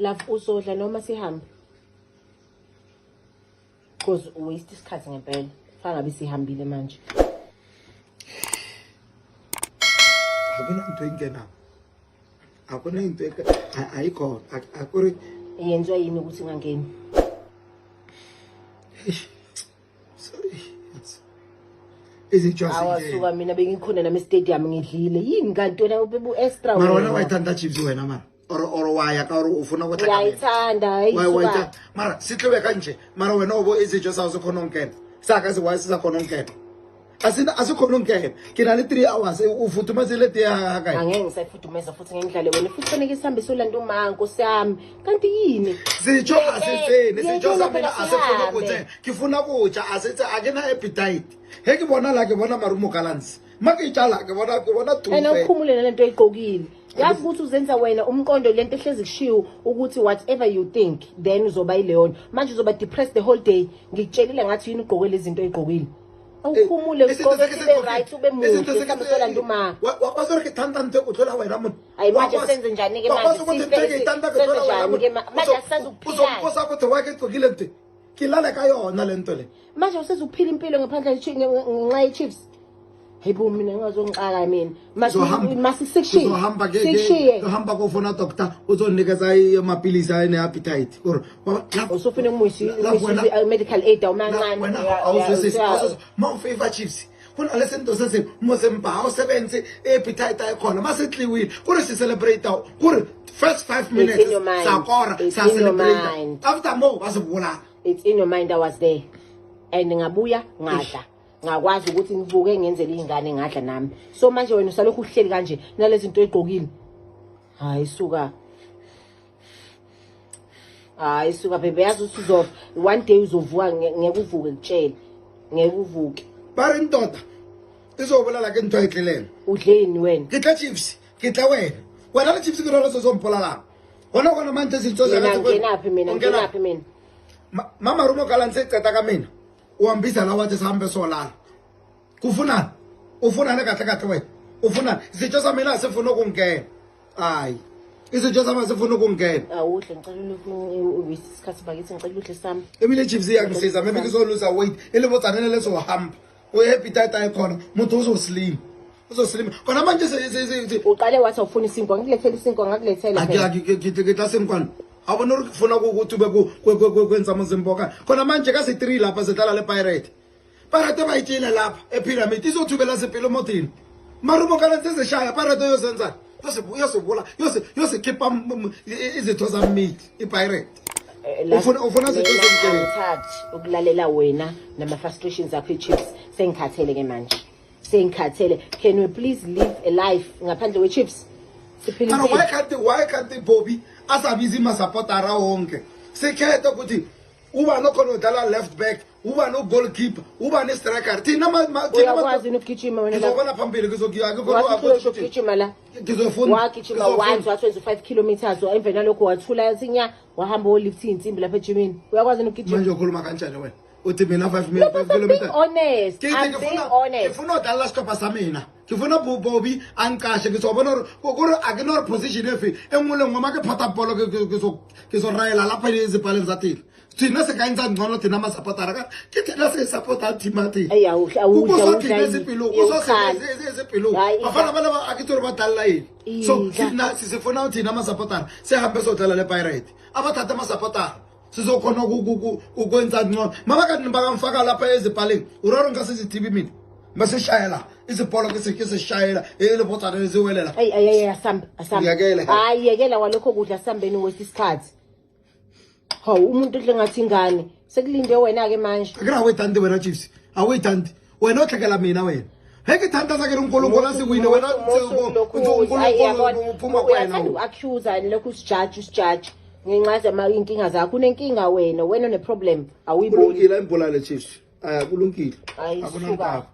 Love usodla noma sihambe. Cause waste isikhathi ngempela. Fanga ngabe sihambile manje. Akuna into engena. Akuna into ayikho. Akuri Yenziwa yini ukuthi ngangeni? sorry. Is it just Awasuka mina bengikhona nami stadium ngidlile. Yini kanti wena ubebu extra mara wena wayithanda chips wena mara. Or waya ka ufuna ukuthi ngiyayithanda wayithanda mara sitlobe kanje mara wena ubo izinto zazo khona onkena saka siwayisa khona onkena asikhona onkena kina le 3 hours ufuthumazele te haka angeke ngisayifudumeza futhi ngengidlale wena futhi fanele sihambe solanda umanko sami kanti yini sitsho asitseni sitsho samina asifuna ukuthi ngifuna kutsha asithi akena appetite heke bona la ke bona marumo kalansi makitshala ke bona tu ena ukhumule lento eyiqokile yazi ukuthi uzenza wena umqondo lento ehlezi kushiwo ukuthi whatever you think then uzoba yileyona manje uzoba depressed the whole day ngikutshelile ngathi yini ugqoke lezi zinto eyiqokile awukhumule ugqoke sibe right ube muhle sihambe solanda uma wakwazore ke thanda nto uthola wena muntu ayi manje senze njani ke manje manje asazukuphila uzokusa ukuthi wake eqokile nto kilala ka yona lento le manje usezukuphila impilo ngaphandle ngenxa ye chips hey bo mina ngazongiqala mina hamba kufuna doctor uzonikeza amapilisi ayine appetite or usufuna umuyisi medical aid awumancane ma favor chips kuna lesento sese mozemba awusebenze appetite ayikhona masetliwile kuri si celebrate kuri first 5 minutes sakora sa celebrate after more wasibula it's in your mind. I was there and ngabuya ngadla ngakwazi ukuthi ngivuke ngenzele izingane ngadla nami so manje wena usalokhu uhleli kanje nalezi zinto eziqokile hayi suka bebe yazi usizo one day uzovuka ngeke uvuke kutshela ngeke uvuke bare ndoda izobulala ke ntwa etlelene udleni wena ngitla chips ngitla wena le chips ke rolo zompola la hona manje izinto ngenaphi mina mama rumo kalanse iceda ka mina uhambisa la wathi sihambe solala kufuna ufuna kahle wena ufuna izitsho samina sifuna ukungena hayi izitsho sama sifuna ukungena awuhle ngicela uwisi isikhathi bakithi ngicela uhle sami emile chips yakungisiza maybe ngizoluza weight elibotsanene leso hamba uhappetite ayikhona umuntu uzoslim kona manje uqale wathi awufuna isinkwa ngikulethela isinkwa ngakulethela ngitla senkwana awubona ukufuna ukuthi ube kwenza umzimboka khona manje kasi 3 lapha sedlala le pirate bayitshile lapha epyramid izothubela sepilo mothini marumo kana sezeshaya pirate yosenza yosikhipha izitho zammeat ipirate ufuna ngithatha ukulalela wena nama frustrations akho chips sengikhathele ke manje sengikhathele can we please live a life ngaphandle we chips siphile why can't Bobby asabizi masupportera wonke sikhethe ukuthi uba no khona udlala left back uba no goalkeeper uba ne striker thina uyakwazi ukugijima wena ngizobona phambili ngizogijima la ngizofuna wagijima once watwenza 5 kilometers emveni lokho wathula sinya wahamba olift insimbi lapha ejimini uyakwazi ukugijima manje ukhuluma kanjani wena uthi mina 5 kilometers honest ngifuna udlala stopper samina ngifuna Bobby anqashe ngizobona ukuthi akunor position efi engule ngoma ke phata bolo ngizorayela lapha izibhale zathile thina sekayenza ngcono thina ama supportera ka thina sesupporta team athi uzosipilo bafana bana akitori badala yini so thina sifuna thina ama supportera sihambe sodlala le pirate abathatha ama supportera sizokhona ukwenza ngcono mama kanti bakamfaka lapha ezibhaleni uraro ngasizi TV mina masishayela izibholo ke sishayela elebotana leziwelela asamba yekela walokho kudla sambeni wesisikhathi hawu umuntu udle ngathi ingane sekulinde wena ke manje akira wethandi wena chiefs awethandi wena othekela mina wena heke thanda sakhe uNkulunkulu asiwine wena uphuma kwena accuse lokhu usijudge ngenxa inkinga zakho unenkinga wena one problem awuyiboni kulungile imbulale chiefs kulungile akunamphaka